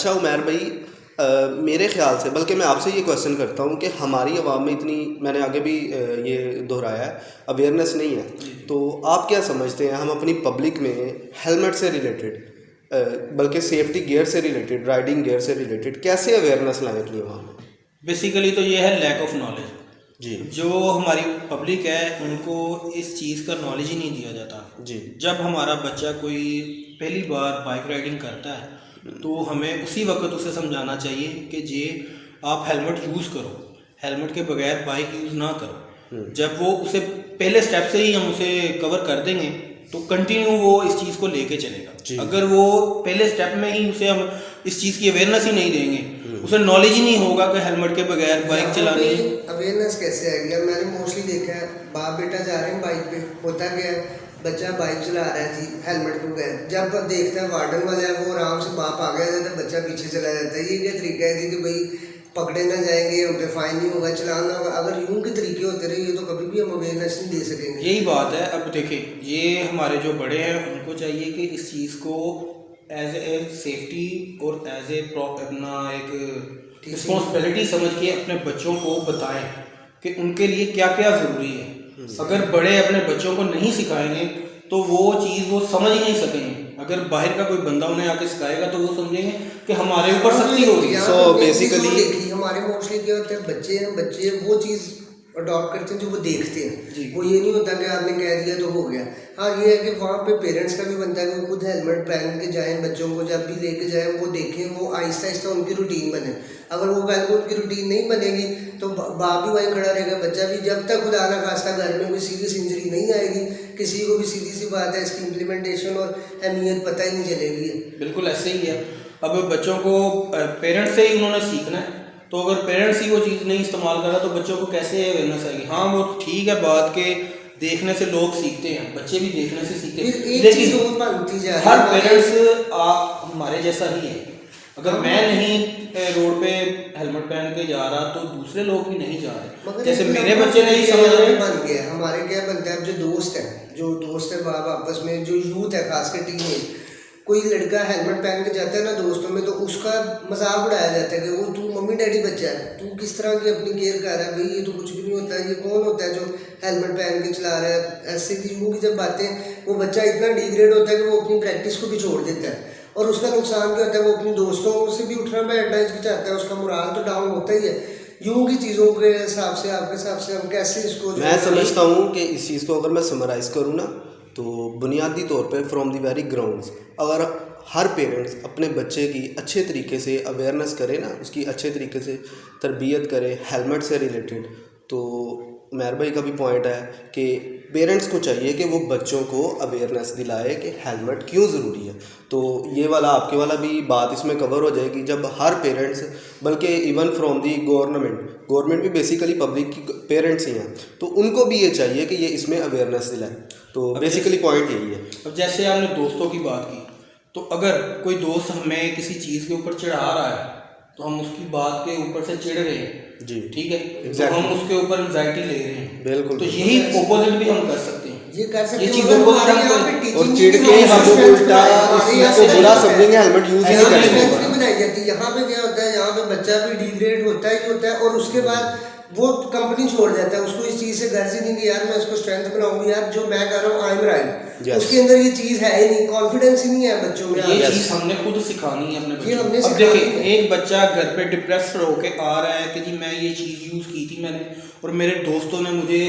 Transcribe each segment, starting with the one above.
अच्छा उमैर भाई, मेरे ख़्याल से, बल्कि मैं आपसे ये क्वेश्चन करता हूँ कि हमारी आवाम में इतनी, मैंने आगे भी ये दोहराया है, अवेयरनेस नहीं है। तो आप क्या समझते हैं, हम अपनी पब्लिक में हेलमेट से रिलेटेड, बल्कि सेफ्टी गियर से रिलेटेड, राइडिंग गियर से रिलेटेड कैसे अवेयरनेस लाएं अपनी आवाम में? बेसिकली तो ये है लैक ऑफ नॉलेज। जी जो हमारी पब्लिक है उनको इस चीज़ का नॉलेज ही नहीं दिया जाता। जी जब हमारा बच्चा कोई पहली बार बाइक राइडिंग करता है तो हमें उसी वक्त उसे समझाना चाहिए कि जी आप हेलमेट यूज़ करो, हेलमेट के बगैर बाइक यूज़ ना करो। जब वो उसे पहले स्टेप से ही हम उसे कवर कर देंगे तो कंटिन्यू वो इस चीज़ को लेके चलेगा। अगर वो पहले स्टेप में ही उसे हम इस चीज़ की अवेयरनेस ही नहीं देंगे, उसे नॉलेज ही नहीं होगा कि हेलमेट के बगैर बाइक चलानी। अवेयरनेस कैसे आएगी? अब मैंने मोस्टली देखा है, बाप बेटा जा रहे हैं बाइक पे, होता क्या है, बच्चा बाइक चला रहा है जी हेलमेट के बगैर, जब देखता है वार्डन वाला है वो आराम से बाप आगे आ जाता है, बच्चा पीछे चला जाता है। ये क्या तरीका है कि भाई पकड़े ना जाएंगे, हम पे फाइन नहीं होगा, चलान ना होगा? अगर यूं के तरीके होते रहे तो कभी भी हम अवेयरनेस नहीं दे सकेंगे। यही बात है। अब देखिए, ये हमारे जो बड़े हैं उनको चाहिए कि इस चीज़ को एज ए सेफ्टी और एज ए अपना एक रिस्पॉन्सिबिलिटी समझ के अपने बच्चों को बताएं कि उनके लिए क्या क्या ज़रूरी है। अगर बड़े अपने बच्चों को नहीं सिखाएंगे तो वो चीज़ वो समझ ही नहीं सकेंगे। अगर बाहर का कोई बंदा उन्हें आके सिखाएगा तो वो समझेंगे कि हमारे ऊपर सख्ती हो रही है। So basically हमारे मोस्टली क्या होता है, बच्चे वो चीज़ अडॉप्ट करते हैं जो वो देखते हैं। वो ये नहीं होता कि आपने कह दिया तो हो गया। हाँ, ये है कि वहाँ पे पेरेंट्स का भी बनता है कि वो खुद हेलमेट पहन के जाएं, बच्चों को जब भी लेके जाएं वो देखें, वो आहिस्ता आहिस्ता उनकी रूटीन बने। अगर वो कल को उनकी रूटीन नहीं बनेगी तो बाप भी वहीं खड़ा रहेगा, बच्चा भी, जब तक खुदा ना खास्ता घर में कोई सीरियस इंजरी नहीं आएगी, किसी को भी सीधी सी बात है इसकी इम्प्लीमेंटेशन और अहमियत पता ही नहीं चलेगी। बिल्कुल ऐसे ही है। अब बच्चों को पेरेंट्स से ही उन्होंने सीखना है, तो अगर पेरेंट्स ही वो चीज़ नहीं इस्तेमाल करा तो बच्चों को कैसे अवेयरनेस आएगी? हाँ, वो ठीक है बात के देखने से लोग सीखते हैं, बच्चे भी देखने से सीखते हैं, लेकिन हर पेरेंट्स हमारे जैसा ही है। अगर मैं नहीं रोड पे हेलमेट पहन के जा रहा तो दूसरे लोग भी नहीं जा रहे। जैसे मेरे बच्चे नहीं समझ रहे बन गए, हमारे क्या बनता है, जो दोस्त है बाप आपस में, जो यूथ है खास कर टीनेज, कोई लड़का हेलमेट पहन के जाता है ना दोस्तों में तो उसका मजाक उड़ाया जाता है कि वो तू मम्मी डैडी बच्चा है, तू किस तरह की अपनी केयर कर रहा है, भाई ये तो कुछ भी नहीं होता है, ये कौन होता है जो हेलमेट पहन के चला रहा है। ऐसे की यूँ की जब बातें, वो बच्चा इतना डिग्रेड होता है कि वो अपनी प्रैक्टिस को भी छोड़ देता है। और उसका नुकसान क्या होता है, वो अपनी दोस्तों से भी उठना बैठना हिचकिचाता है, उसका मोराल तो डाउन होता ही है। यूँ की चीज़ों के हिसाब से, आपके हिसाब से हम कैसे इसको, मैं समझता हूँ कि इस चीज़ को अगर मैं समराइज़ करूँ ना, तो बुनियादी तौर पे फ्रॉम द वेरी ग्राउंड्स, अगर हर पेरेंट्स अपने बच्चे की अच्छे तरीके से अवेयरनेस करे ना, उसकी अच्छे तरीके से तरबियत करे हेलमेट से रिलेटेड, तो उमैर भाई का भी पॉइंट है कि पेरेंट्स को चाहिए कि वो बच्चों को अवेयरनेस दिलाए कि हेलमेट क्यों ज़रूरी है। तो ये वाला आपके वाला भी बात इसमें कवर हो जाएगी जब हर पेरेंट्स, बल्कि इवन फ्रॉम दी गवर्नमेंट भी बेसिकली पब्लिक की पेरेंट्स ही हैं, तो उनको भी ये चाहिए कि ये इसमें अवेयरनेस दिलाएं। तो बेसिकली पॉइंट यही है। अब जैसे आपने दोस्तों की बात की, तो अगर कोई दोस्त हमें किसी चीज़ के ऊपर चढ़ा रहा है तो हम उसकी बात के ऊपर से चिढ़ रहे हैं जी, ठीक है, तो हम उसके ऊपर एंजाइटी ले रहे हैं, बिल्कुल। तो यही ऑपोजिट भी हम कर सकते हैं, ये कर सकते ये हैं। चीज़ ऑपोजिट और चिढ़ के हम उल्टा इसको बुरा समझेंगे, हेलमेट यूज ही नहीं करेंगे। बनाई जाती है। यहाँ पे क्या होता है, यहाँ पे बच्चा भी डिग्रेड होता ही होता है और उसके बाद वो कंपनी छोड़ जाता है, उसको इस चीज़ से गर्ज ही नहीं कि यार मैं इसको स्ट्रेंथ बनाऊंगी, यार जो मैं कर रहा हूँ आई एम राइट। उसके अंदर ये चीज़ है ही नहीं, कॉन्फिडेंस ही नहीं है बच्चों में। ये चीज़ हमने खुद सिखानी है अपने बच्चों को। अब देखिए, एक बच्चा घर पे डिप्रेस होके आ रहा है कि जी मैं ये चीज़ यूज़ की थी मैंने, और मेरे दोस्तों ने मुझे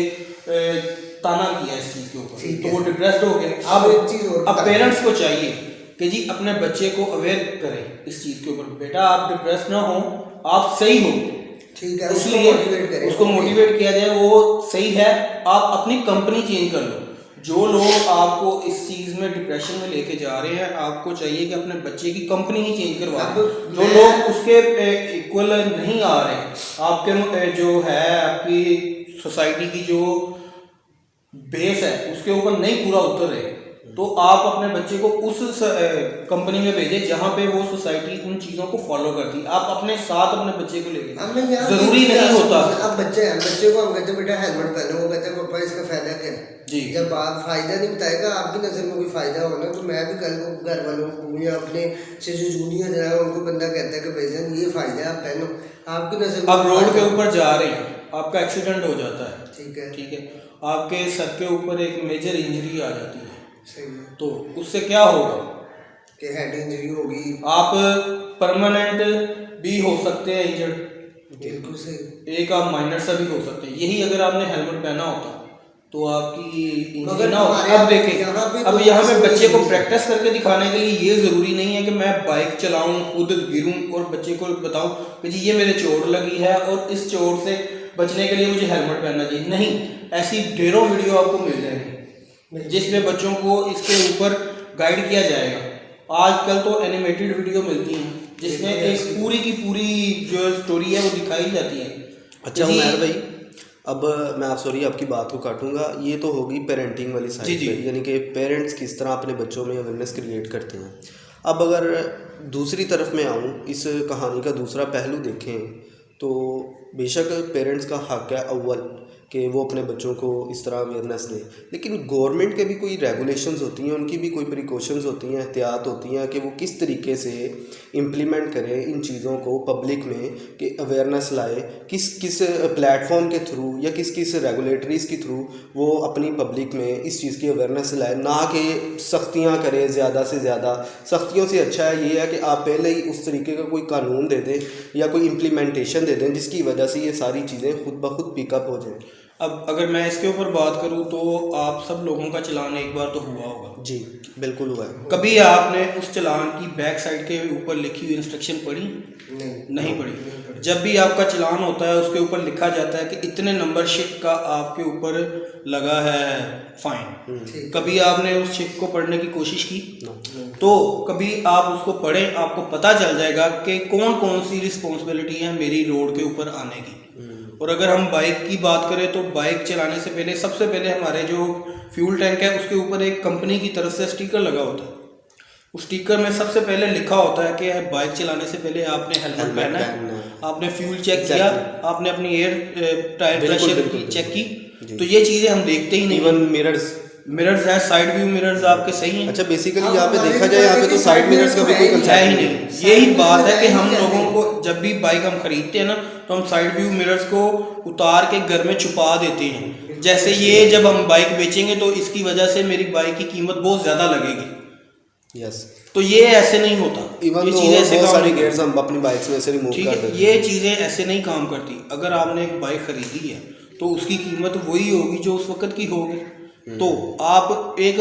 ताना किया इस चीज़ के ऊपर, तो वो डिप्रेस्ड हो गए। अब पेरेंट्स को चाहिए कि जी अपने बच्चे को अवेयर करें इस चीज़ के ऊपर, बेटा आप डिप्रेस ना हो, आप सही हो, ठीक है, इसलिए उसको मोटिवेट किया जाए, वो सही है, आप अपनी कंपनी चेंज कर लो। जो लोग आपको इस चीज़ में डिप्रेशन में लेके जा रहे हैं, आपको चाहिए कि अपने बच्चे की कंपनी ही चेंज करवा दें। जो लोग उसके इक्वल नहीं आ रहे, आपके जो है आपकी सोसाइटी की जो बेस है उसके ऊपर नहीं पूरा उतर रहे, तो आप अपने बच्चे को उस कंपनी में भेजें जहाँ पे वो सोसाइटी उन चीज़ों को फॉलो करती है। आप अपने साथ अपने बच्चे को लेके जरूरी नहीं होता। अब बच्चे को हम कहते हैं बेटा हेलमेट पहनो, वो कहते हैं पापा इसका फायदा क्या है जी। जब आप फायदा नहीं बताएगा, आपकी नज़र में कोई फायदा होना, तो मैं भी कल को घर वालों को या अपने से जो जूनियर है उनको बंदा कहता है कि भाईजान ये फायदा है आप पहनो, आपकी नज़र में आप रोड के ऊपर जा रहे हैं, आपका एक्सीडेंट हो जाता है, ठीक है, आपके सर के ऊपर एक मेजर इंजरी आ जाती है, सही है, तो उससे क्या होगा कि हेड इंजरी होगी, आप परमानेंट भी हो सकते हैं इंजर्ड, बिल्कुल सही। एक आप माइनर सा भी हो सकते हैं। यही अगर आपने हेलमेट पहना होता तो आपकी इंजरी मगर ना होती। हमारे अब देखें, यहाँ पे अब तो यहाँ पे ऐसे बच्चे को नहीं है। प्रैक्टिस करके दिखाने के लिए ये ज़रूरी नहीं है कि मैं बाइक चलाऊं, खुद गिरूं और बच्चे को बताऊं कि जी ये मेरे चोट लगी है और इस चोट से बचने के लिए मुझे हेलमेट पहनना चाहिए। नहीं, ऐसी ढेरों वीडियो आपको मिल जाएंगी जिसमें बच्चों को इसके ऊपर गाइड किया जाएगा। आजकल तो एनिमेटेड वीडियो मिलती हैं जिसमें एक पूरी की पूरी जो स्टोरी है वो दिखाई जाती है। अच्छा उमर भाई, अब मैं आपकी बात को काटूंगा। ये तो होगी पेरेंटिंग वाली साइड जी। पे, यानी कि पेरेंट्स किस तरह अपने बच्चों में अवेयरनेस क्रिएट करते हैं। अब अगर दूसरी तरफ मैं आऊँ, इस कहानी का दूसरा पहलू देखें तो बेशक पेरेंट्स का हक है अव्वल कि वो अपने बच्चों को इस तरह अवेयरनेस दें, लेकिन गवर्नमेंट के भी कोई रेगुलेशंस होती हैं, उनकी भी कोई प्रिकॉशंस होती हैं, एहतियात होती हैं कि वो किस तरीके से इम्प्लीमेंट करें इन चीज़ों को पब्लिक में, कि अवेयरनेस लाए, किस किस प्लेटफॉर्म के थ्रू या किस किस रेगुलेटरीज़ के थ्रू वो अपनी पब्लिक में इस चीज़ की अवेयरनेस लाए, ना कि सख्तियाँ करें ज़्यादा से ज़्यादा। सख्तियों से अच्छा है ये है कि आप पहले ही उस तरीके का कोई कानून दे दें या कोई इम्प्लीमेंटेशन दे दें जिसकी वजह से ये सारी चीज़ें खुद ब खुद पिकअप हो जाएँ। अब अगर मैं इसके ऊपर बात करूं तो आप सब लोगों का चलान एक बार तो हुआ होगा। जी बिल्कुल हुआ है। कभी आपने उस चलान की बैक साइड के ऊपर लिखी हुई इंस्ट्रक्शन पढ़ी? नहीं पढ़ी। जब भी आपका चलान होता है उसके ऊपर लिखा जाता है कि इतने नंबर शिप का आपके ऊपर लगा है फाइन। कभी आपने उस शिप को पढ़ने की कोशिश की? तो कभी आप उसको पढ़ें, आपको पता चल जाएगा कि कौन कौन सी रिस्पॉन्सिबिलिटी है मेरी रोड के ऊपर आने की। और अगर हम बाइक की बात करें तो बाइक चलाने से पहले सबसे पहले हमारे जो फ्यूल टैंक है उसके ऊपर एक कंपनी की तरफ से स्टिकर लगा होता है। उस स्टिकर में सबसे पहले लिखा होता है कि बाइक चलाने से पहले आपने हेलमेट पहना है, आपने फ्यूल चेक किया, आपने अपनी एयर टायर प्रेशर की चेक की। तो ये चीज़ें हम देखते ही नहीं। इवन मिरर्स है, साइड व्यू मिरर्स आपके सही हैं। अच्छा बेसिकली यहाँ पे देखा जाए, यहाँ पे तो साइड मिरर्स का भी कोई कंसेप्ट है ही नहीं। यही बात है कि हम लोगों को जब भी बाइक हम खरीदते हैं ना तो हम साइड व्यू मिरर्स को उतार के घर में छुपा देते हैं। जैसे ये जब हम बाइक बेचेंगे तो इसकी वजह से मेरी बाइक की कीमत बहुत ज़्यादा लगेगी। यस, तो ये ऐसे नहीं होता। इवन ये चीज़ें ऐसे बहुत सारी गेयर्स हम अपनी बाइक से वैसे रिमूव ठीक कर है, देते हैं। ये चीज़ें ऐसे नहीं काम करती। अगर आपने एक बाइक खरीदी है तो उसकी कीमत वही होगी जो उस वक्त की होगी। तो आप एक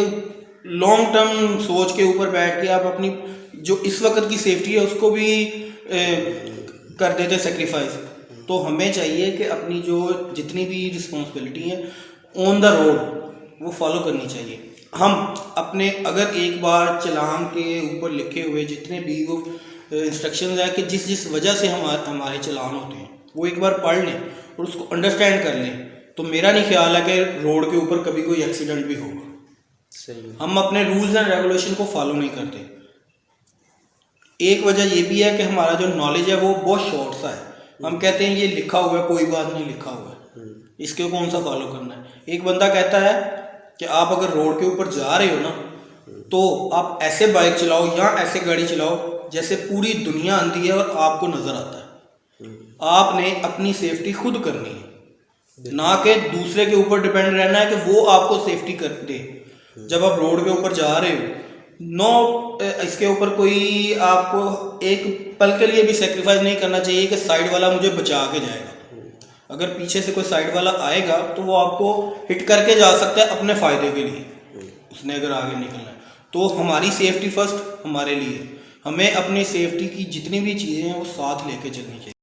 लॉन्ग टर्म सोच के ऊपर बैठ के आप अपनी जो इस वक्त की सेफ्टी है उसको भी कर देते सेक्रीफाइस। तो हमें चाहिए कि अपनी जो जितनी भी रिस्पॉन्सिबिलिटी है ऑन द रोड वो फॉलो करनी चाहिए। हम अपने अगर एक बार चलान के ऊपर लिखे हुए जितने भी वो इंस्ट्रक्शंस है कि जिस जिस वजह से हमारे चलान होते हैं वो एक बार पढ़ लें और उसको अंडरस्टैंड कर लें, तो मेरा नहीं ख्याल है कि रोड के ऊपर कभी कोई एक्सीडेंट भी होगा। सही। हम अपने रूल्स एंड रेगुलेशन को फॉलो नहीं करते। एक वजह ये भी है कि हमारा जो नॉलेज है वो बहुत शॉर्ट सा है। हम कहते हैं ये लिखा हुआ है, कोई बात नहीं, लिखा हुआ है, इसके कौन सा फॉलो करना है। एक बंदा कहता है कि आप अगर रोड के ऊपर जा रहे हो ना तो आप ऐसे बाइक चलाओ या ऐसे गाड़ी चलाओ जैसे पूरी दुनिया आंधी है और आपको नज़र आता है। आपने अपनी सेफ्टी खुद करनी है, ना कि दूसरे के ऊपर डिपेंड रहना है कि वो आपको सेफ्टी कर दे। जब आप रोड के ऊपर जा रहे हो इसके ऊपर कोई आपको एक पल के लिए भी सेक्रीफाइस नहीं करना चाहिए कि साइड वाला मुझे बचा के जाएगा। अगर पीछे से कोई साइड वाला आएगा तो वो आपको हिट करके जा सकता है अपने फ़ायदे के लिए, उसने अगर आगे निकलना है। तो हमारी सेफ्टी फर्स्ट हमारे लिए, हमें अपनी सेफ्टी की जितनी भी चीज़ें हैं वो साथ लेके चलनी चाहिए।